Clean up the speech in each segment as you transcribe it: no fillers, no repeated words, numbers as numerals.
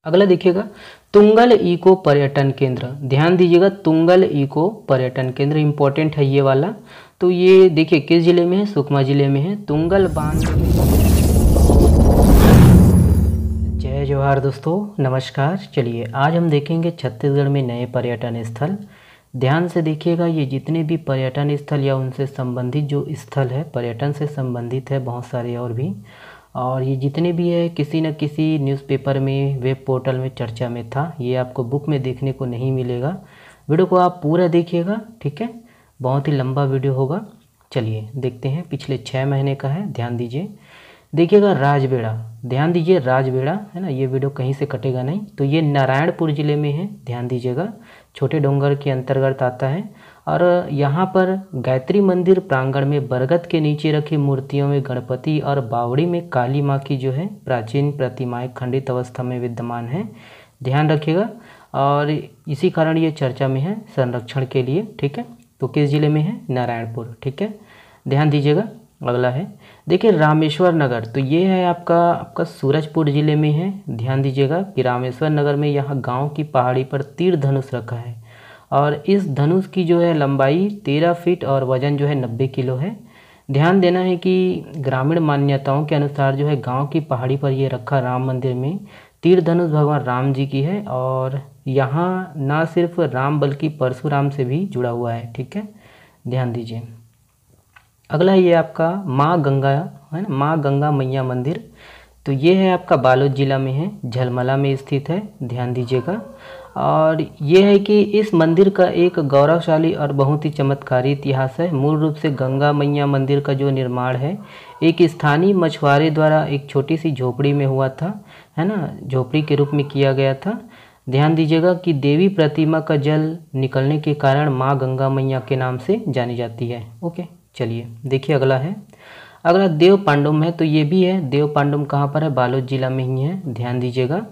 अगला देखिएगा तुंगल इको पर्यटन केंद्र। ध्यान दीजिएगा, तुंगल इको पर्यटन केंद्र इम्पोर्टेंट है ये वाला। तो ये देखिए किस जिले में है, सुकमा जिले में है। तुंगल बांध। जय जवाहर दोस्तों, नमस्कार। चलिए आज हम देखेंगे छत्तीसगढ़ में नए पर्यटन स्थल। ध्यान से देखिएगा, ये जितने भी पर्यटन स्थल या उनसे संबंधित जो स्थल है, पर्यटन से संबंधित है, बहुत सारे और भी, और ये जितने भी है किसी न किसी न्यूज़पेपर में, वेब पोर्टल में चर्चा में था। ये आपको बुक में देखने को नहीं मिलेगा। वीडियो को आप पूरा देखिएगा, ठीक है। बहुत ही लंबा वीडियो होगा। चलिए देखते हैं, पिछले 6 महीने का है, ध्यान दीजिए। देखिएगा राजबेड़ा, ध्यान दीजिए, राजबेड़ा है ना, ये वीडियो कहीं से कटेगा नहीं। तो ये नारायणपुर ज़िले में है, ध्यान दीजिएगा, छोटे डोंगर के अंतर्गत आता है। और यहाँ पर गायत्री मंदिर प्रांगण में बरगद के नीचे रखी मूर्तियों में गणपति और बावड़ी में काली माँ की जो है प्राचीन प्रतिमाएं खंडित अवस्था में विद्यमान है, ध्यान रखिएगा। और इसी कारण ये चर्चा में है संरक्षण के लिए, ठीक है। तो किस जिले में है, नारायणपुर, ठीक है, ध्यान दीजिएगा। अगला है देखिए रामेश्वर नगर। तो ये है आपका सूरजपुर ज़िले में है। ध्यान दीजिएगा कि रामेश्वर नगर में यहाँ गांव की पहाड़ी पर तीर धनुष रखा है, और इस धनुष की जो है लंबाई 13 फीट और वजन जो है 90 किलो है। ध्यान देना है कि ग्रामीण मान्यताओं के अनुसार जो है गांव की पहाड़ी पर ये रखा राम मंदिर में तीर धनुष भगवान राम जी की है, और यहाँ ना सिर्फ राम बल्कि परशुराम से भी जुड़ा हुआ है, ठीक है, ध्यान दीजिए। अगला है ये आपका माँ गंगा है ना, माँ गंगा मैया मंदिर। तो ये है आपका बालोद जिला में है, झलमला में स्थित है, ध्यान दीजिएगा। और ये है कि इस मंदिर का एक गौरवशाली और बहुत ही चमत्कारी इतिहास है। मूल रूप से गंगा मैया मंदिर का जो निर्माण है एक स्थानीय मछुआरे द्वारा एक छोटी सी झोपड़ी में हुआ था, है ना, झोपड़ी के रूप में किया गया था। ध्यान दीजिएगा कि देवी प्रतिमा का जल निकलने के कारण माँ गंगा मैया के नाम से जानी जाती है। ओके, चलिए देखिए अगला है, अगला देव पांडुम है। तो ये भी है, देव पांडुम कहाँ पर है, बालोद जिला में ही है, ध्यान दीजिएगा।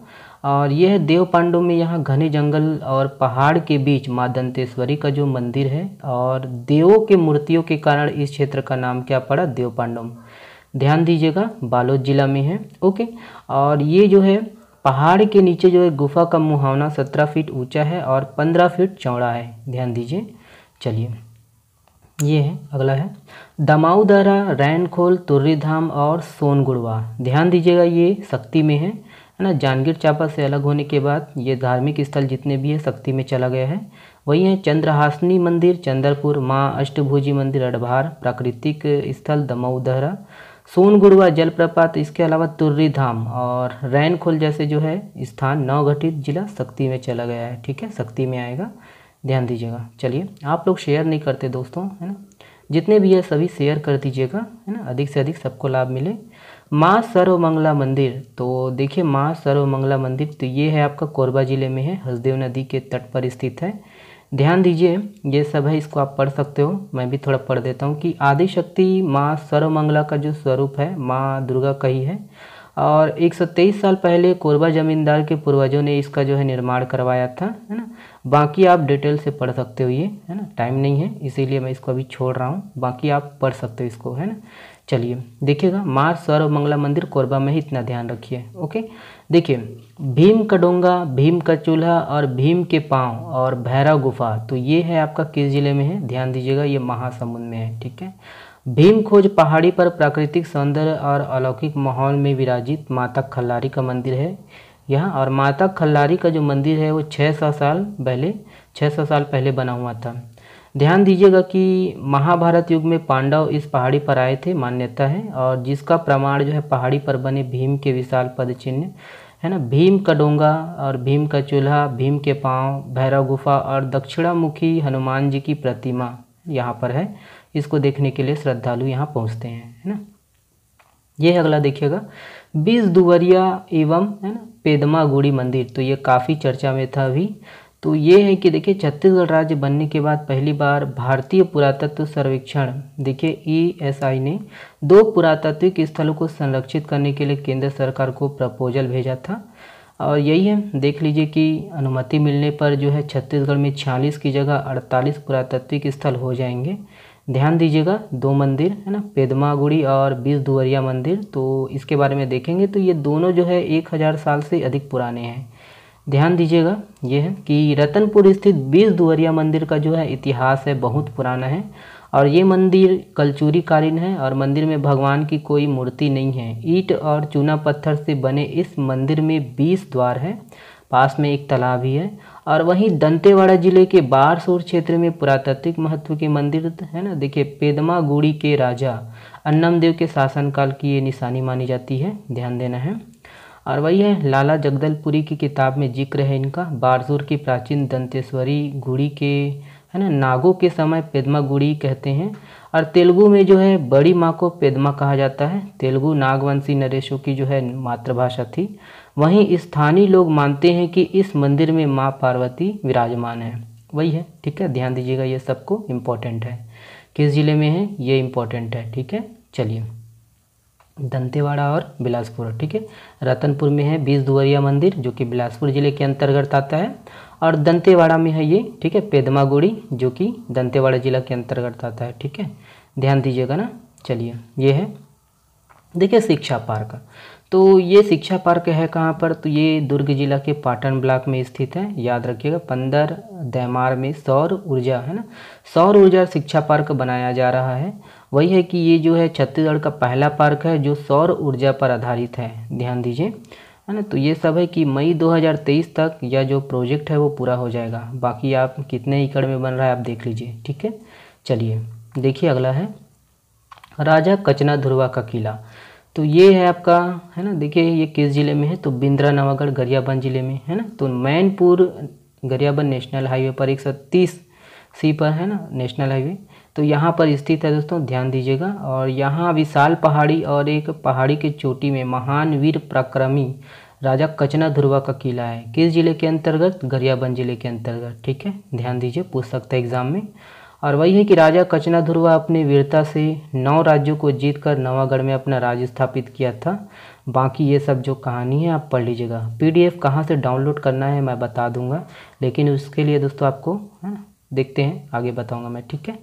और यह है देव पांडुम में, यहाँ घने जंगल और पहाड़ के बीच माँ दंतेश्वरी का जो मंदिर है, और देवों के मूर्तियों के कारण इस क्षेत्र का नाम क्या पड़ा, देव पांडुम, ध्यान दीजिएगा, बालोद जिला में है। ओके, और ये जो है पहाड़ के नीचे जो है गुफा का मुहावना 17 फीट ऊंचा है और 15 फीट चौड़ा है, ध्यान दीजिए। चलिए ये है, अगला है दमाऊदरा, रैनखोल, तुर्री धाम और सोनगुड़वा। ध्यान दीजिएगा ये शक्ति में है ना। जांजगीर चांपा से अलग होने के बाद ये धार्मिक स्थल जितने भी है शक्ति में चला गया है। वही है चंद्रहासनी मंदिर चंद्रपुर, माँ अष्टभुजी मंदिर अडभार, प्राकृतिक स्थल दमाऊदरा, सोनगुड़वा जलप्रपात, इसके अलावा तुर्री धाम और रैनखोल जैसे जो है स्थान नवगठित जिला शक्ति में चला गया है, ठीक है, शक्ति में आएगा, ध्यान दीजिएगा। चलिए आप लोग शेयर नहीं करते दोस्तों, है ना, जितने भी है सभी शेयर कर दीजिएगा, है ना, अधिक से अधिक सबको लाभ मिले। माँ सर्वमंगला मंदिर। तो देखिए माँ सर्वमंगला मंदिर, तो ये है आपका कोरबा ज़िले में है, हसदेव नदी के तट पर स्थित है, ध्यान दीजिए। ये सब है, इसको आप पढ़ सकते हो, मैं भी थोड़ा पढ़ देता हूँ कि आदिशक्ति माँ सर्वमंगला का जो स्वरूप है माँ दुर्गा का ही है, और 123 साल पहले कोरबा जमींदार के पूर्वजों ने इसका जो है निर्माण करवाया था, है ना। बाकी आप डिटेल से पढ़ सकते हो, ये है ना, टाइम नहीं है इसीलिए मैं इसको अभी छोड़ रहा हूँ, बाकी आप पढ़ सकते हो इसको, है ना। चलिए देखिएगा माँ सर्वमंगला मंदिर कोरबा में ही, इतना ध्यान रखिए। ओके, देखिए भीम का डोंगा, भीम का चूल्हा और भीम के पाँव और भैरव गुफा। तो ये है आपका किस जिले में है, ध्यान दीजिएगा, ये महासमुंद में है, ठीक है। भीम खोज पहाड़ी पर प्राकृतिक सौंदर्य और अलौकिक माहौल में विराजित माता खल्लारी का मंदिर है यहाँ, और माता खल्लारी का जो मंदिर है वो 600 साल पहले बना हुआ था। ध्यान दीजिएगा कि महाभारत युग में पांडव इस पहाड़ी पर आए थे, मान्यता है, और जिसका प्रमाण जो है पहाड़ी पर बने भीम के विशाल पद चिन्ह, है ना, भीम का डोंगा और भीम का चूल्हा, भीम के पाँव, भैरव गुफा और दक्षिणामुखी हनुमान जी की प्रतिमा यहाँ पर है। इसको देखने के लिए श्रद्धालु यहाँ पहुँचते हैं, है ना। ये अगला देखिएगा 20 दुवरिया एवं, है ना, पेदमागुड़ी मंदिर। तो ये काफ़ी चर्चा में था अभी। तो ये है कि देखिए छत्तीसगढ़ राज्य बनने के बाद पहली बार भारतीय पुरातत्व सर्वेक्षण, देखिए ESI ने 2 पुरातात्विक स्थलों को संरक्षित करने के लिए केंद्र सरकार को प्रपोजल भेजा था, और यही है, देख लीजिए कि अनुमति मिलने पर जो है छत्तीसगढ़ में 46 की जगह 48 पुरातात्विक स्थल हो जाएंगे। ध्यान दीजिएगा, 2 मंदिर है ना, पेदमागुड़ी और 20 दुवरिया मंदिर, तो इसके बारे में देखेंगे। तो ये दोनों जो है 1000 साल से अधिक पुराने हैं। ध्यान दीजिएगा, ये है कि रतनपुर स्थित 20 दुवरिया मंदिर का जो है इतिहास है बहुत पुराना है, और ये मंदिर कलचूरी कालीन है, और मंदिर में भगवान की कोई मूर्ति नहीं है। ईंट और चूना पत्थर से बने इस मंदिर में 20 द्वार है, पास में एक तालाब भी है। और वहीं दंतेवाड़ा जिले के बारसूर क्षेत्र में पुरातात्विक महत्व के मंदिर है ना, देखिए पेदमागुड़ी के राजा अन्नमदेव के शासनकाल की ये निशानी मानी जाती है, ध्यान देना है। और वही है, लाला जगदलपुरी की किताब में जिक्र है इनका, बारसूर की प्राचीन दंतेश्वरी गुड़ी के है ना, नागों के समय पेदमागुड़ी कहते हैं। और तेलुगु में जो है बड़ी माँ को पेदमा कहा जाता है, तेलुगु नागवंशी नरेशों की जो है मातृभाषा थी। वहीं स्थानीय लोग मानते हैं कि इस मंदिर में माँ पार्वती विराजमान है, वही है, ठीक है। ध्यान दीजिएगा, ये सबको इम्पोर्टेंट है, किस जिले में है ये इम्पोर्टेंट है, ठीक है। चलिए, दंतेवाड़ा और बिलासपुर, ठीक है। रतनपुर में है 20 दुवरिया मंदिर जो कि बिलासपुर जिले के अंतर्गत आता है, और दंतेवाड़ा में है ये, ठीक है, पेदमागुड़ी जो कि दंतेवाड़ा जिला के अंतर्गत आता है, ठीक है। ध्यान दीजिएगा ना। चलिए, ये है, देखिए शिक्षा पार्क। तो ये शिक्षा पार्क है कहाँ पर, तो ये दुर्ग जिला के पाटन ब्लॉक में स्थित है, याद रखिएगा। 15 दैमार में सौर ऊर्जा है ना, सौर ऊर्जा शिक्षा पार्क बनाया जा रहा है। वही है कि ये जो है छत्तीसगढ़ का पहला पार्क है जो सौर ऊर्जा पर आधारित है, ध्यान दीजिए, है ना। तो ये सब है कि मई 2023 तक यह जो प्रोजेक्ट है वो पूरा हो जाएगा। बाकी आप कितने एकड़ में बन रहा है आप देख लीजिए, ठीक है। चलिए, देखिए अगला है राजा कचना ध्रुवा का किला। तो ये है आपका, है ना, देखिए ये किस ज़िले में है, तो बिंद्रा नवागढ़ गरियाबंद ज़िले में, है ना। तो मैनपुर गरियाबंद नेशनल हाईवे पर 130 सी पर है ना, नेशनल हाईवे, तो यहाँ पर स्थित है दोस्तों, ध्यान दीजिएगा। और यहाँ विशाल पहाड़ी और एक पहाड़ी की चोटी में महान वीर पराक्रमी राजा कचना ध्रुवा का किला है, किस जिले के अंतर्गत, गरियाबंद जिले के अंतर्गत, ठीक है। ध्यान दीजिए, पूछ सकता है एग्जाम में। और वही है कि राजा कचना ध्रुवा अपनी वीरता से 9 राज्यों को जीतकर नवागढ़ में अपना राज्य स्थापित किया था। बाकी ये सब जो कहानी है आप पढ़ लीजिएगा। PDF कहाँ से डाउनलोड करना है मैं बता दूंगा, लेकिन उसके लिए दोस्तों आपको, है ना, देखते हैं आगे बताऊंगा मैं, ठीक है।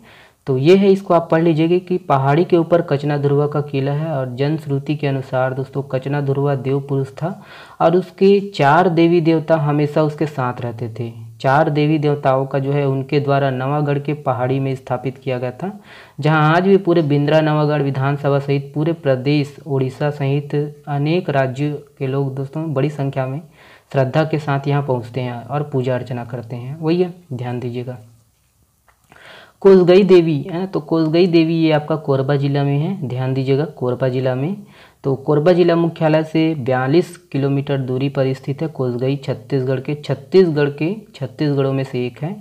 तो ये है, इसको आप पढ़ लीजिएगा कि पहाड़ी के ऊपर कचना ध्रुवा का किला है। और जनश्रुति के अनुसार दोस्तों कचना ध्रुवा देव पुरुष था, और उसके 4 देवी देवता हमेशा उसके साथ रहते थे। 4 देवी देवताओं का जो है उनके द्वारा नवागढ़ के पहाड़ी में स्थापित किया गया था, जहां आज भी पूरे बिंद्रा नवागढ़ विधानसभा सहित पूरे प्रदेश, उड़ीसा सहित अनेक राज्यों के लोग दोस्तों बड़ी संख्या में श्रद्धा के साथ यहाँ पहुँचते हैं और पूजा अर्चना करते हैं, वही है, ध्यान दीजिएगा। कोसगई देवी है ना, तो कोसगई देवी ये आपका कोरबा जिला में है, ध्यान दीजिएगा, कोरबा जिला में। तो कोरबा जिला मुख्यालय से 42 किलोमीटर दूरी पर स्थित है। कोसगई छत्तीसगढ़ के छत्तीसगढ़ों में से एक है,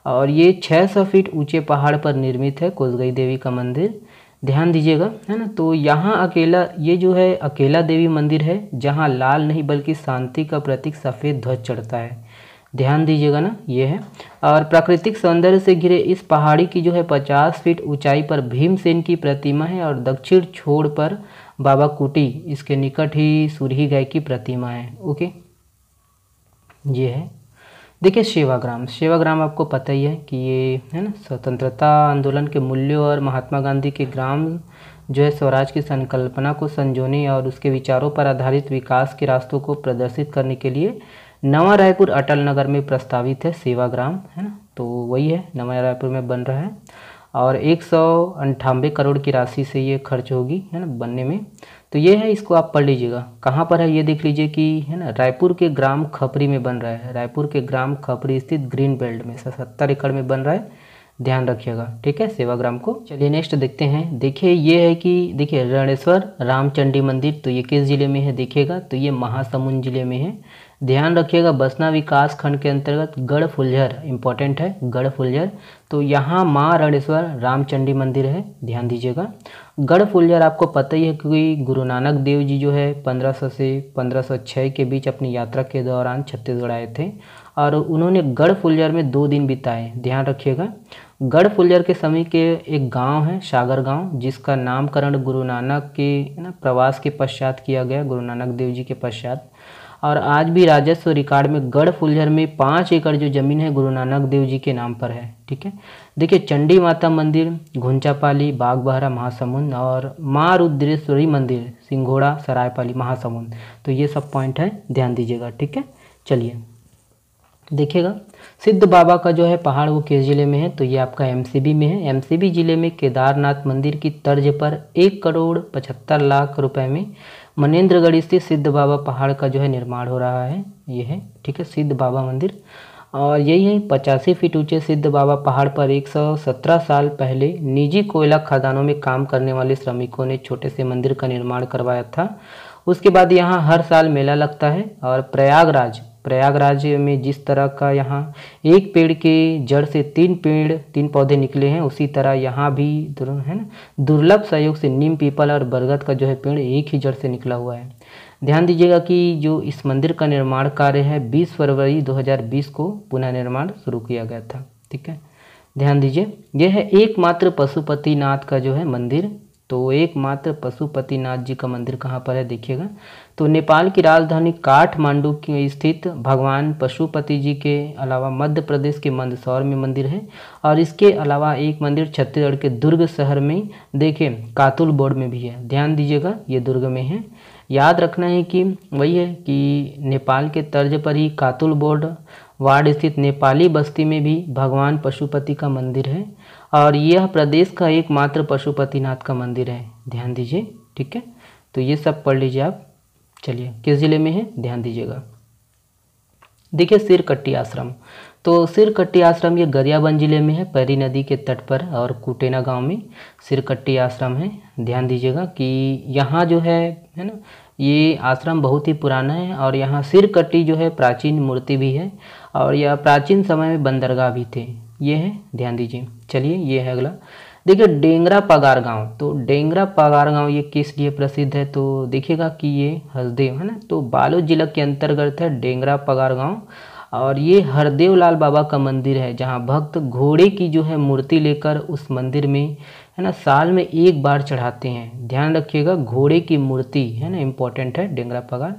और ये 600 फीट ऊंचे पहाड़ पर निर्मित है कोसगई देवी का मंदिर, ध्यान दीजिएगा, है ना। तो यहाँ अकेला, ये जो है अकेला देवी मंदिर है जहाँ लाल नहीं बल्कि शांति का प्रतीक सफ़ेद ध्वज चढ़ता है, ध्यान दीजिएगा ना, ये है। और प्राकृतिक सौंदर्य से घिरे इस पहाड़ी की जो है 50 फीट ऊंचाई पर भीमसेन की प्रतिमा है, और दक्षिण छोर पर बाबा कुटी, इसके निकट ही सुरही गाय की प्रतिमा है, ओके, ये है। देखिए सेवाग्राम आपको पता ही है कि ये है ना, स्वतंत्रता आंदोलन के मूल्यों और महात्मा गांधी के ग्राम जो है स्वराज की संकल्पना को संजोने और उसके विचारों पर आधारित विकास के रास्तों को प्रदर्शित करने के लिए नवा रायपुर अटल नगर में प्रस्तावित है सेवाग्राम, है ना। तो वही है, नवा रायपुर में बन रहा है, और 198 करोड़ की राशि से ये खर्च होगी, है ना, बनने में। तो ये है, इसको आप पढ़ लीजिएगा। कहाँ पर है ये देख लीजिए कि, है ना, रायपुर के ग्राम खपरी में बन रहा है, रायपुर के ग्राम खपरी स्थित ग्रीन बेल्ट में 70 एकड़ में बन रहा है, ध्यान रखिएगा, ठीक है, सेवाग्राम को। चलिए नेक्स्ट देखते हैं। देखिए ये है कि, देखिए रणेश्वर रामचंडी मंदिर, तो ये किस जिले में है देखिएगा, तो ये महासमुंद जिले में है, ध्यान रखिएगा। बसना विकास खंड के अंतर्गत गढ़फुलझर, इंपॉर्टेंट है गढ़फुलझर, तो यहाँ माँ रणेश्वर रामचंडी मंदिर है, ध्यान दीजिएगा। गढ़फुलझर आपको पता ही है क्योंकि गुरु नानक देव जी जो है 1500 से 1506 के बीच अपनी यात्रा के दौरान छत्तीसगढ़ आए थे, और उन्होंने गढ़फुलझर में 2 दिन बिताए, ध्यान रखिएगा। गढ़फुलझर के समीप के एक गांव है सागर गांव, जिसका नामकरण गुरु नानक के, ना, प्रवास के पश्चात किया गया, गुरु नानक देव जी के पश्चात। और आज भी राजस्व रिकॉर्ड में गढ़ फुलझर में 5 एकड़ जो ज़मीन है गुरु नानक देव जी के नाम पर है। ठीक है, देखिए चंडी माता मंदिर घुंचापाली बागबहरा महासमुंद और माँ रुद्रेश्वरी मंदिर सिंघोड़ा सरायपाली महासमुंद। तो ये सब पॉइंट है, ध्यान दीजिएगा। ठीक है, चलिए देखिएगा सिद्ध बाबा का जो है पहाड़ वो किस ज़िले में है, तो ये आपका एमसीबी में है। एमसीबी ज़िले में केदारनाथ मंदिर की तर्ज पर 1,75,00,000 रुपए में मनेंद्रगढ़ स्थित सिद्ध बाबा पहाड़ का जो है निर्माण हो रहा है। ये है, ठीक है, सिद्ध बाबा मंदिर। और यही है 85 फीट ऊंचे सिद्ध बाबा पहाड़ पर 117 साल पहले निजी कोयला खदानों में काम करने वाले श्रमिकों ने छोटे से मंदिर का निर्माण करवाया था। उसके बाद यहाँ हर साल मेला लगता है। और प्रयागराज में जिस तरह का यहाँ एक पेड़ के जड़ से 3 पौधे निकले हैं, उसी तरह यहाँ भी है ना दुर्लभ सहयोग से नीम पीपल और बरगद का जो है पेड़ एक ही जड़ से निकला हुआ है। ध्यान दीजिएगा कि जो इस मंदिर का निर्माण कार्य है 20 फरवरी 2020 को पुनः निर्माण शुरू किया गया था। ठीक है, ध्यान दीजिए, यह है एकमात्र पशुपतिनाथ का जो है मंदिर। तो एकमात्र पशुपतिनाथ जी का मंदिर कहाँ पर है देखिएगा, तो नेपाल की राजधानी काठमांडू की स्थित भगवान पशुपति जी के अलावा मध्य प्रदेश के मंदसौर में मंदिर है। और इसके अलावा एक मंदिर छत्तीसगढ़ के दुर्ग शहर में देखिए कातुल बोर्ड में भी है। ध्यान दीजिएगा, ये दुर्ग में है। याद रखना है कि वही है कि नेपाल के तर्ज पर ही कातुल बोर्ड वार्ड स्थित नेपाली बस्ती में भी भगवान पशुपति का मंदिर है। और यह प्रदेश का एकमात्र पशुपतिनाथ का मंदिर है। ध्यान दीजिए, ठीक है, तो ये सब पढ़ लीजिए आप। चलिए किस ज़िले में है ध्यान दीजिएगा। देखिए सिरकट्टी आश्रम, तो सिरकट्टी आश्रम ये गरियाबंद जिले में है, पैरी नदी के तट पर और कुटेना गांव में सिरकट्टी आश्रम है। ध्यान दीजिएगा कि यहाँ जो है ना ये आश्रम बहुत ही पुराना है। और यहाँ सिरकट्टी जो है प्राचीन मूर्ति भी है और यह प्राचीन समय में बंदरगाह भी थे। ये है, ध्यान दीजिए। चलिए ये है अगला, देखिए डेंगरा पगार गांव। तो डेंगरा पगार गांव ये किस लिए प्रसिद्ध है, तो देखिएगा कि ये हसदेव है ना, तो बालोद जिला के अंतर्गत है डेंगरा पगार गांव। और ये हरदेव लाल बाबा का मंदिर है, जहां भक्त घोड़े की जो है मूर्ति लेकर उस मंदिर में है ना साल में एक बार चढ़ाते हैं। ध्यान रखिएगा, घोड़े की मूर्ति है ना, इम्पोर्टेंट है डेंगरा पगार।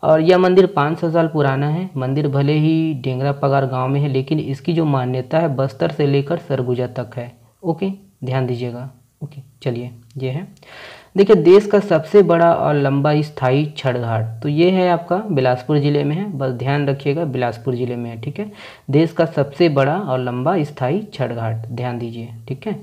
और यह मंदिर 500 साल पुराना है। मंदिर भले ही डेंगरा पगार गांव में है, लेकिन इसकी जो मान्यता है बस्तर से लेकर सरगुजा तक है। ओके, ध्यान दीजिएगा। ओके, चलिए ये है, देखिए देश का सबसे बड़ा और लंबा स्थायी छठ घाट, तो ये है आपका बिलासपुर ज़िले में है। बस ध्यान रखिएगा, बिलासपुर ज़िले में है। ठीक है, देश का सबसे बड़ा और लंबा स्थायी छठ घाट, ध्यान दीजिए। ठीक है,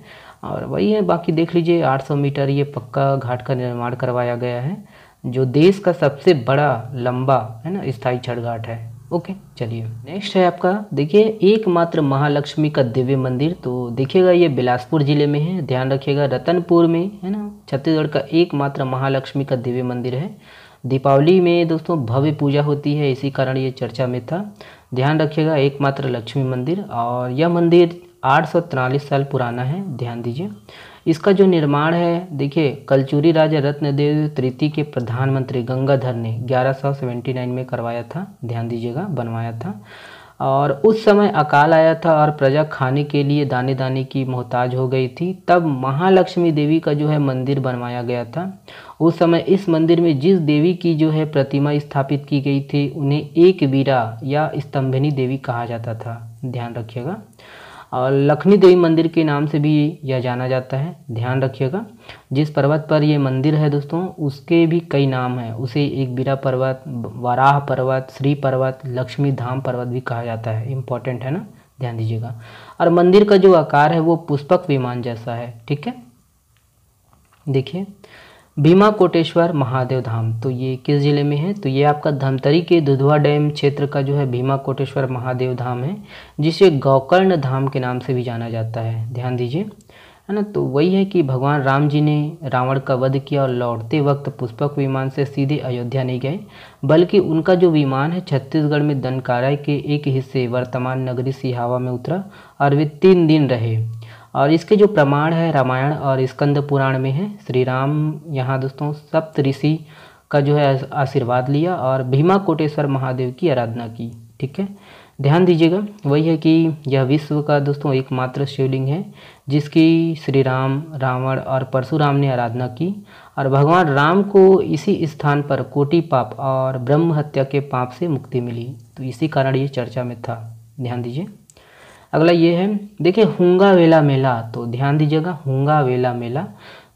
और वही है, बाकी देख लीजिए 800 मीटर ये पक्का घाट का निर्माण करवाया गया है, जो देश का सबसे बड़ा लंबा है ना स्थायी छठ घाट है। ओके, चलिए नेक्स्ट है आपका, देखिए एकमात्र महालक्ष्मी का दिव्य मंदिर। तो देखिएगा ये बिलासपुर जिले में है। ध्यान रखिएगा, रतनपुर में है ना, छत्तीसगढ़ का एकमात्र महालक्ष्मी का दिव्य मंदिर है। दीपावली में दोस्तों भव्य पूजा होती है, इसी कारण ये चर्चा में था। ध्यान रखिएगा, एकमात्र लक्ष्मी मंदिर। और यह मंदिर 843 साल पुराना है। ध्यान दीजिए, इसका जो निर्माण है देखिए कलचुरी राजा रत्नदेव तृतीय के प्रधानमंत्री गंगाधर ने 1179 में करवाया था। ध्यान दीजिएगा, बनवाया था। और उस समय अकाल आया था और प्रजा खाने के लिए दाने दाने की मोहताज हो गई थी। तब महालक्ष्मी देवी का जो है मंदिर बनवाया गया था। उस समय इस मंदिर में जिस देवी की जो है प्रतिमा स्थापित की गई थी उन्हें एक वीरा या स्तंभिनी देवी कहा जाता था। ध्यान रखिएगा, और लक्ष्मी देवी मंदिर के नाम से भी यह जाना जाता है। ध्यान रखिएगा, जिस पर्वत पर ये मंदिर है दोस्तों उसके भी कई नाम हैं। उसे एक बीरा पर्वत, वराह पर्वत, श्री पर्वत, लक्ष्मी धाम पर्वत भी कहा जाता है। इम्पोर्टेंट है ना, ध्यान दीजिएगा। और मंदिर का जो आकार है वो पुष्पक विमान जैसा है। ठीक है, देखिए भीमा कोटेश्वर महादेव धाम, तो ये किस जिले में है, तो ये आपका धमतरी के दुधवा डैम क्षेत्र का जो है भीमा कोटेश्वर महादेव धाम है, जिसे गोकर्ण धाम के नाम से भी जाना जाता है। ध्यान दीजिए, है ना। तो वही है कि भगवान राम जी ने रावण का वध किया और लौटते वक्त पुष्पक विमान से सीधे अयोध्या नहीं गए, बल्कि उनका जो विमान है छत्तीसगढ़ में दनकारा के एक हिस्से वर्तमान नगरी सिहावा में उतरा और वे 3 दिन रहे। और इसके जो प्रमाण है रामायण और स्कंद पुराण में है। श्री राम यहाँ दोस्तों सप्त ऋषि का जो है आशीर्वाद लिया और भीमा कोटेश्वर महादेव की आराधना की। ठीक है, ध्यान दीजिएगा। वही है कि यह विश्व का दोस्तों एकमात्र शिवलिंग है जिसकी श्री राम, रावण और परशुराम ने आराधना की, और भगवान राम को इसी स्थान पर कोटि पाप और ब्रह्म हत्या के पाप से मुक्ति मिली, तो इसी कारण ये चर्चा में था। ध्यान दीजिए। अगला ये है, देखिए हुंगावेला मेला, तो ध्यान दीजिएगा हुंगावेला मेला,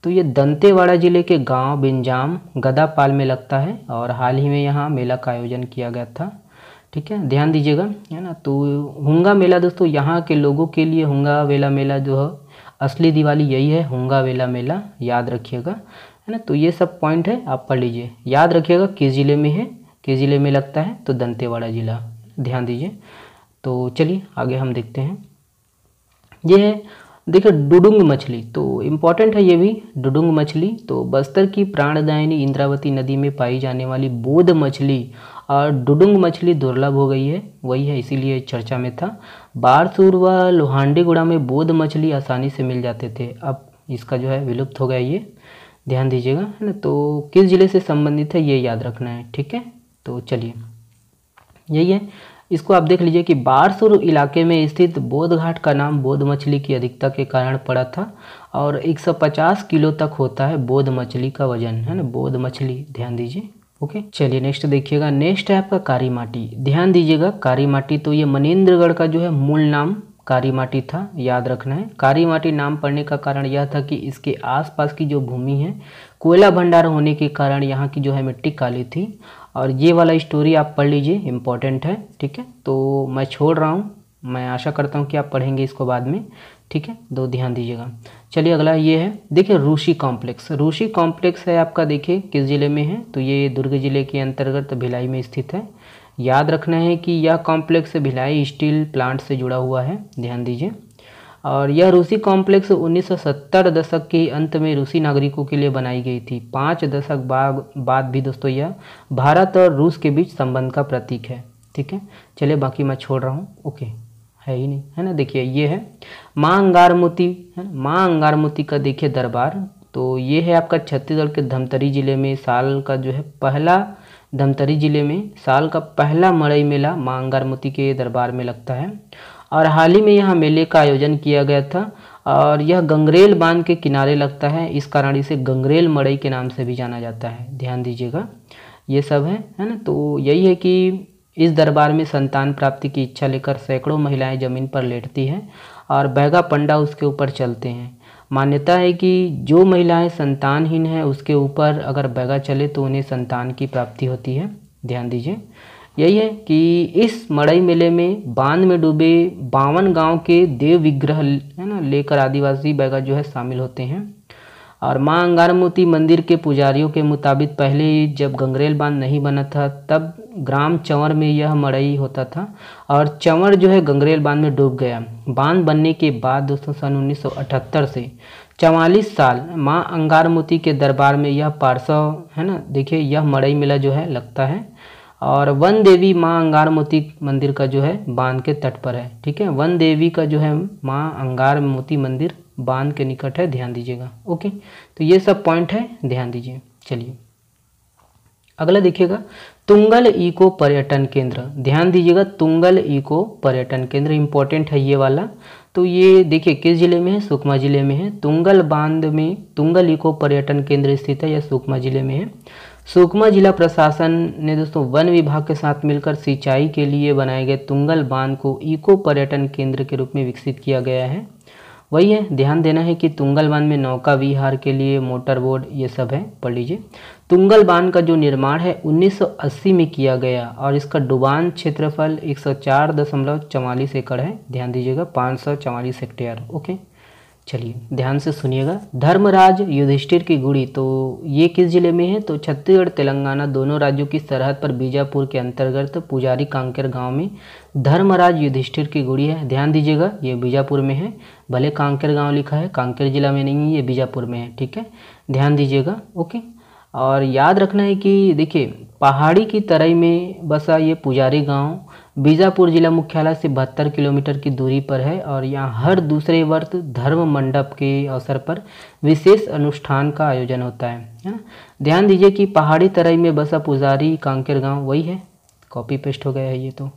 तो ये दंतेवाड़ा जिले के गांव बिंजाम गदापाल में लगता है, और हाल ही में यहाँ मेला का आयोजन किया गया था। ठीक है, ध्यान दीजिएगा, है ना। तो हुंगा मेला दोस्तों यहाँ के लोगों के लिए हुंगावेला मेला जो है असली दिवाली यही है, हुंगावेला मेला, याद रखिएगा, है ना। तो ये सब पॉइंट है, आप पढ़ लीजिए, याद रखिएगा किस ज़िले में है, किस ज़िले में लगता है, तो दंतेवाड़ा जिला, ध्यान दीजिए। तो चलिए आगे हम देखते हैं। ये है देखिए डुडुंग मछली, तो इम्पॉर्टेंट है ये भी, डुडुंग मछली तो बस्तर की प्राणदायिनी इंद्रावती नदी में पाई जाने वाली बोध मछली और डुडुंग मछली दुर्लभ हो गई है, वही है इसीलिए चर्चा में था। बारसूर व लोहांडीगुड़ा में बोध मछली आसानी से मिल जाते थे, अब इसका जो है विलुप्त हो गया ये, ध्यान दीजिएगा, है ना। तो किस जिले से संबंधित है ये याद रखना है, ठीक है। तो चलिए यही है, इसको आप देख लीजिए कि बारसूर इलाके में स्थित बोध घाट का नाम बोध मछली की अधिकता के कारण पड़ा था, और 150 किलो तक होता है बोध मछली का वजन, है ना, बोध मछली, ध्यान दीजिए। ओके, चलिए नेक्स्ट देखिएगा। नेक्स्ट है आपका कारी माटी, ध्यान दीजिएगा कारी माटी, तो ये मनेंद्रगढ़ का जो है मूल नाम कारी माटी था, याद रखना है। कारी माटी नाम पड़ने का कारण यह था कि इसके आसपास की जो भूमि है कोयला भंडार होने के कारण यहाँ की जो है मिट्टी काली थी, और ये वाला स्टोरी आप पढ़ लीजिए, इम्पॉर्टेंट है, ठीक है। तो मैं छोड़ रहा हूँ, मैं आशा करता हूँ कि आप पढ़ेंगे इसको बाद में, ठीक है, तो ध्यान दीजिएगा। चलिए अगला ये है, देखिए रूसी कॉम्प्लेक्स, रूसी कॉम्प्लेक्स है आपका, देखिए किस ज़िले में है, तो ये दुर्ग जिले के अंतर्गत भिलाई में स्थित है। याद रखना है कि यह कॉम्प्लेक्स भिलाई स्टील प्लांट से जुड़ा हुआ है, ध्यान दीजिए। और यह रूसी कॉम्प्लेक्स 1970 दशक के अंत में रूसी नागरिकों के लिए बनाई गई थी। 5 दशक बाद भी दोस्तों यह भारत और रूस के बीच संबंध का प्रतीक है, ठीक है। चलिए बाकी मैं छोड़ रहा हूँ, ओके, है ही नहीं, है ना। देखिए ये है माँ अंगारमोती, है ना, माँ अंगारमोती का देखिए दरबार, तो ये है आपका छत्तीसगढ़ के धमतरी जिले में साल का जो है पहला, धमतरी जिले में साल का पहला मड़ई मेला माँ अंगारमोती के दरबार में लगता है, और हाल ही में यहाँ मेले का आयोजन किया गया था, और यह गंगरेल बांध के किनारे लगता है, इस कारण इसे गंगरेल मड़ई के नाम से भी जाना जाता है, ध्यान दीजिएगा। ये सब है ना। तो यही है कि इस दरबार में संतान प्राप्ति की इच्छा लेकर सैकड़ों महिलाएं जमीन पर लेटती हैं और बैगा पंडा उसके ऊपर चलते हैं। मान्यता है कि जो महिलाएं संतानहीन है उसके ऊपर अगर बैगा चले तो उन्हें संतान की प्राप्ति होती है, ध्यान दीजिए। यही है कि इस मड़ई मेले में बांध में डूबे 52 गांव के देव विग्रह, है ना, लेकर आदिवासी बैगा जो है शामिल होते हैं। और माँ अंगारमोती मंदिर के पुजारियों के मुताबिक पहले जब गंगरेल बांध नहीं बना था तब ग्राम चंवर में यह मड़ई होता था, और चंवर जो है गंगरेल बांध में डूब गया। बांध बनने के बाद दोस्तों सन 1978 से 44 साल माँ अंगारमोती के दरबार में यह पार्श्व, है ना, देखिए यह मड़ई मेला जो है लगता है, और वन देवी माँ अंगारमोती मंदिर का जो है बांध के तट पर है, ठीक है। वन देवी का जो है माँ अंगारमोती मंदिर बांध के निकट है, ध्यान दीजिएगा। ओके, तो ये सब पॉइंट है, ध्यान दीजिए। चलिए अगला देखिएगा, तुंगल इको पर्यटन केंद्र, ध्यान दीजिएगा, तुंगल इको पर्यटन केंद्र इंपॉर्टेंट है ये वाला। तो ये देखिए किस जिले में है, सुकमा जिले में है। तुंगल बांध में तुंगल इको पर्यटन केंद्र स्थित है, यह सुकमा जिले में है। सुकमा जिला प्रशासन ने दोस्तों वन विभाग के साथ मिलकर सिंचाई के लिए बनाए गए तुंगल बांध को इको पर्यटन केंद्र के रूप में विकसित किया गया है। वही है, ध्यान देना है कि तुंगल बांध में नौका विहार के लिए मोटर बोट ये सब है, पढ़ लीजिए। तुंगल बांध का जो निर्माण है 1980 में किया गया, और इसका डुबान क्षेत्रफल 104.44 एकड़ है, ध्यान दीजिएगा, 544 हेक्टेयर। ओके, चलिए ध्यान से सुनिएगा। धर्मराज युधिष्ठिर की गुड़ी, तो ये किस जिले में है, तो छत्तीसगढ़ तेलंगाना दोनों राज्यों की सरहद पर बीजापुर के अंतर्गत पुजारी कांकेर गांव में धर्मराज युधिष्ठिर की गुड़ी है, ध्यान दीजिएगा। ये बीजापुर में है, भले कांकेर गांव लिखा है, कांकेर जिला में नहीं है, ये बीजापुर में है, ठीक है, ध्यान दीजिएगा। ओके, और याद रखना है कि देखिए पहाड़ी की तराई में बसा ये पुजारी गांव बीजापुर जिला मुख्यालय से 72 किलोमीटर की दूरी पर है, और यहाँ हर दूसरे वर्ष धर्म मंडप के अवसर पर विशेष अनुष्ठान का आयोजन होता है ना। ध्यान दीजिए कि पहाड़ी तराई में बसा पुजारी कांकेर गांव वही है, कॉपी पेस्ट हो गया है ये, तो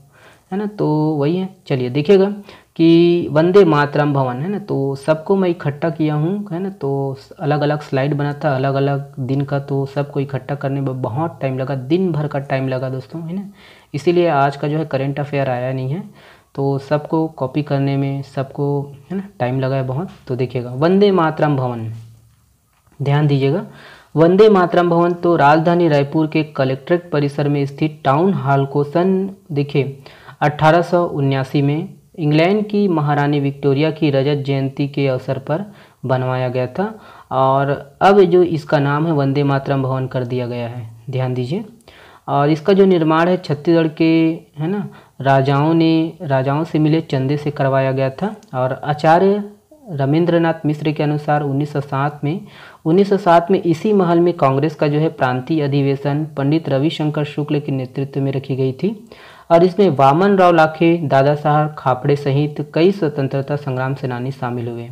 है ना। तो वही है, चलिए देखिएगा कि वंदे मातरम भवन है ना, तो सबको मैं इकट्ठा किया हूँ है ना। तो अलग अलग स्लाइड बना था अलग अलग दिन का, तो सबको इकट्ठा करने में बहुत टाइम लगा, दिन भर का टाइम लगा दोस्तों, है ना। इसीलिए आज का जो है करेंट अफेयर आया नहीं है, तो सबको कॉपी करने में सबको है ना टाइम लगा है बहुत। तो देखिएगा वंदे मातरम भवन, ध्यान दीजिएगा, वंदे मातरम भवन तो राजधानी रायपुर के कलेक्ट्रेट परिसर में स्थित टाउन हॉल को सन देखिए 1879 में इंग्लैंड की महारानी विक्टोरिया की रजत जयंती के अवसर पर बनवाया गया था, और अब जो इसका नाम है वंदे मातरम भवन कर दिया गया है, ध्यान दीजिए। और इसका जो निर्माण है छत्तीसगढ़ के है ना राजाओं से मिले चंदे से करवाया गया था, और आचार्य रविंद्रनाथ मिश्र के अनुसार 1907 में इसी महल में कांग्रेस का जो है प्रांतीय अधिवेशन पंडित रविशंकर शुक्ल के नेतृत्व में रखी गई थी, और इसमें वामन राव लाखे, दादा साहब खापड़े सहित कई स्वतंत्रता संग्राम सेनानी शामिल हुए।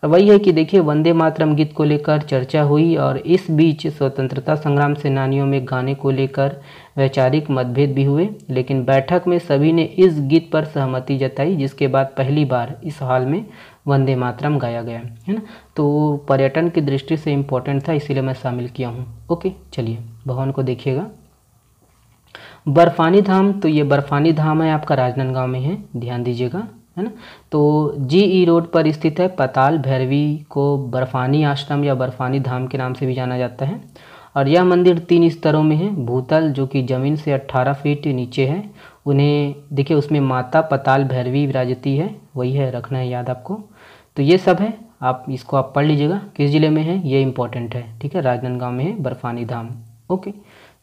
और वही है कि देखिए वंदे मातरम गीत को लेकर चर्चा हुई, और इस बीच स्वतंत्रता संग्राम सेनानियों में गाने को लेकर वैचारिक मतभेद भी हुए, लेकिन बैठक में सभी ने इस गीत पर सहमति जताई, जिसके बाद पहली बार इस हॉल में वंदे मातरम गाया गया है ना। तो पर्यटन की दृष्टि से इम्पोर्टेंट था, इसीलिए मैं शामिल किया हूँ। ओके, चलिए भवन को देखिएगा। बर्फानी धाम, तो ये बर्फानी धाम है आपका राजनांदगांव में है, ध्यान दीजिएगा, है ना। तो जीई रोड पर स्थित है। पाताल भैरवी को बर्फानी आश्रम या बर्फानी धाम के नाम से भी जाना जाता है, और यह मंदिर 3 स्तरों में है। भूतल जो कि ज़मीन से 18 फीट नीचे है, उन्हें देखिए उसमें माता पाताल भैरवी विराजती है, वही है, रखना है याद आपको। तो ये सब है, आप इसको आप पढ़ लीजिएगा किस जिले में है, ये इंपॉर्टेंट है, ठीक है। राजनांदगांव में है बर्फानी धाम। ओके,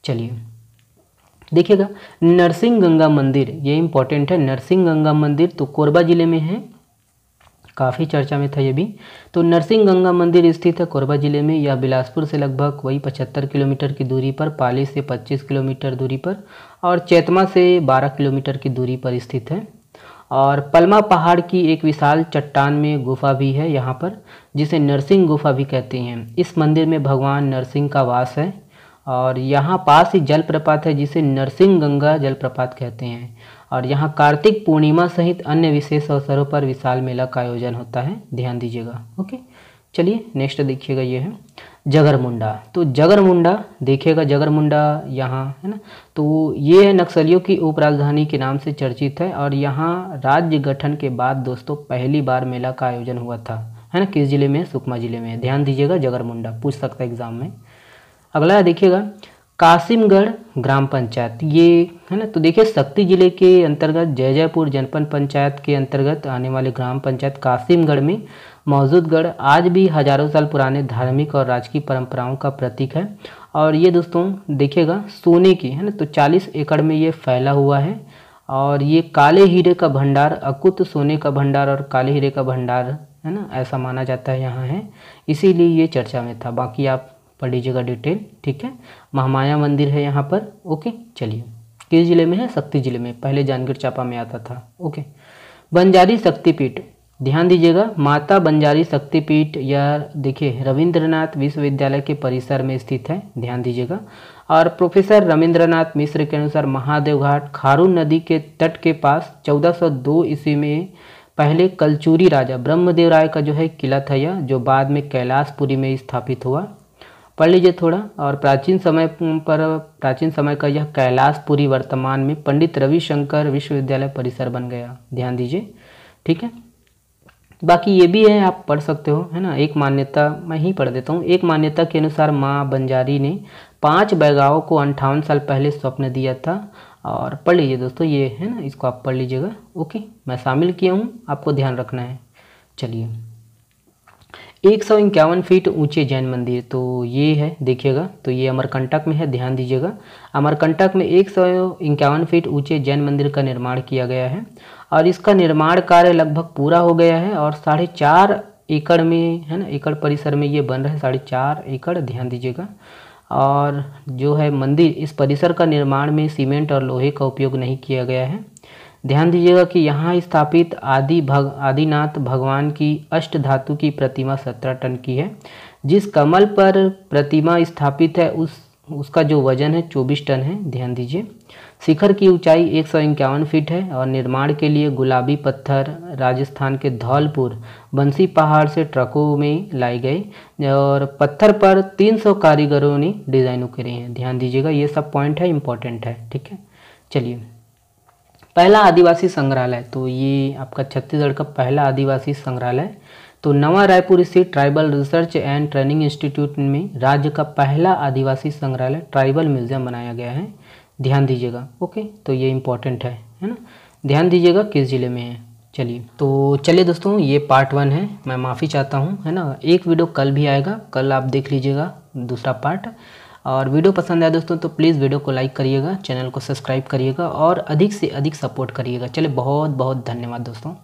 चलिए देखिएगा नरसिंह गंगा मंदिर, ये इंपॉर्टेंट है। नरसिंह गंगा मंदिर तो कोरबा जिले में है, काफ़ी चर्चा में था ये भी। तो नरसिंह गंगा मंदिर स्थित है कोरबा जिले में। यह बिलासपुर से लगभग वही 75 किलोमीटर की दूरी पर, पाली से 25 किलोमीटर दूरी पर, और चैतमा से 12 किलोमीटर की दूरी पर स्थित है। और पलमा पहाड़ की एक विशाल चट्टान में गुफा भी है यहाँ पर, जिसे नरसिंह गुफा भी कहते हैं। इस मंदिर में भगवान नरसिंह का वास है, और यहाँ पास ही जलप्रपात है जिसे नरसिंह गंगा जलप्रपात कहते हैं। और यहाँ कार्तिक पूर्णिमा सहित अन्य विशेष अवसरों पर विशाल मेला का आयोजन होता है, ध्यान दीजिएगा। ओके, चलिए नेक्स्ट देखिएगा, ये है जगरमुंडा। तो जगरमुंडा देखिएगा, जगरमुंडा यहाँ है ना। तो ये है नक्सलियों की उप राजधानी के नाम से चर्चित है, और यहाँ राज्य गठन के बाद दोस्तों पहली बार मेला का आयोजन हुआ था, है ना। किस जिले में? सुकमा जिले में, ध्यान दीजिएगा, जगरमुंडा पूछ सकता है एग्जाम में। अगला देखिएगा कासिमगढ़ ग्राम पंचायत, ये है ना। तो देखिए शक्ति जिले के अंतर्गत जयजयपुर जनपद पंचायत के अंतर्गत आने वाले ग्राम पंचायत कासिमगढ़ में मौजूद गढ़ आज भी हजारों साल पुराने धार्मिक और राजकीय परंपराओं का प्रतीक है। और ये दोस्तों देखिएगा सोने की है ना, तो 40 एकड़ में ये फैला हुआ है, और ये काले हीरे का भंडार, अकुत सोने का भंडार और काले हीरे का भंडार है ना, ऐसा माना जाता है यहाँ है, इसीलिए ये चर्चा में था। बाकी आप पढ़ लीजिएगा डिटेल, ठीक है। महामाया मंदिर है यहाँ पर। ओके, चलिए किस जिले में है? शक्ति जिले में, पहले जांजगीर चांपा में आता था। ओके, बंजारी शक्तिपीठ, ध्यान दीजिएगा, माता बंजारी शक्तिपीठ यह देखिए रविंद्रनाथ विश्वविद्यालय के परिसर में स्थित है, ध्यान दीजिएगा। और प्रोफेसर रविंद्रनाथ मिश्र के अनुसार महादेव घाट खारून नदी के तट के पास 1402 ईस्वी में पहले कलचूरी राजा ब्रह्मदेव राय का जो है किला था यह, जो बाद में कैलाशपुरी में स्थापित हुआ। पढ़ लीजिए थोड़ा। और प्राचीन समय का यह कैलाशपुरी वर्तमान में पंडित रविशंकर विश्वविद्यालय परिसर बन गया, ध्यान दीजिए, ठीक है। बाकी ये भी है, आप पढ़ सकते हो, है ना। एक मान्यता मैं ही पढ़ देता हूँ। एक मान्यता के अनुसार माँ बंजारी ने 5 बैगाओं को 58 साल पहले स्वप्न दिया था। और पढ़ लीजिए दोस्तों, ये है ना, इसको आप पढ़ लीजिएगा। ओके, मैं शामिल किया हूँ, आपको ध्यान रखना है। चलिए 151 फीट ऊंचे जैन मंदिर, तो ये है देखिएगा, तो ये अमरकंटक में है, ध्यान दीजिएगा। अमरकंटक में 151 फीट ऊंचे जैन मंदिर का निर्माण किया गया है, और इसका निर्माण कार्य लगभग पूरा हो गया है, और 4.5 एकड़ में है ना, एकड़ परिसर में ये बन रहा है, 4.5 एकड़, ध्यान दीजिएगा। और जो है मंदिर, इस परिसर का निर्माण में सीमेंट और लोहे का उपयोग नहीं किया गया है। ध्यान दीजिएगा कि यहाँ स्थापित आदिनाथ भगवान की अष्ट धातु की प्रतिमा 17 टन की है। जिस कमल पर प्रतिमा स्थापित है उस उसका जो वजन है 24 टन है, ध्यान दीजिए। शिखर की ऊंचाई 151 फीट है और निर्माण के लिए गुलाबी पत्थर राजस्थान के धौलपुर बंसी पहाड़ से ट्रकों में लाए गए और पत्थर पर 300 कारीगरों ने डिज़ाइन उकेरे हैं। ध्यान दीजिएगा, ये सब पॉइंट है, इंपॉर्टेंट है, ठीक है। चलिए, पहला आदिवासी संग्रहालय, तो ये आपका छत्तीसगढ़ का पहला आदिवासी संग्रहालय तो नवा रायपुर स्थित tribal research and training institute में राज्य का पहला आदिवासी संग्रहालय ट्राइबल म्यूजियम बनाया गया है। ध्यान दीजिएगा, ओके, तो ये इंपॉर्टेंट है ना। ध्यान दीजिएगा किस ज़िले में है। चलिए दोस्तों, ये पार्ट 1 है, मैं माफ़ी चाहता हूँ, है ना। एक वीडियो कल भी आएगा, कल आप देख लीजिएगा दूसरा पार्ट। और वीडियो पसंद आया दोस्तों तो प्लीज़ वीडियो को लाइक करिएगा, चैनल को सब्सक्राइब करिएगा और अधिक से अधिक सपोर्ट करिएगा। चलिए, बहुत बहुत धन्यवाद दोस्तों।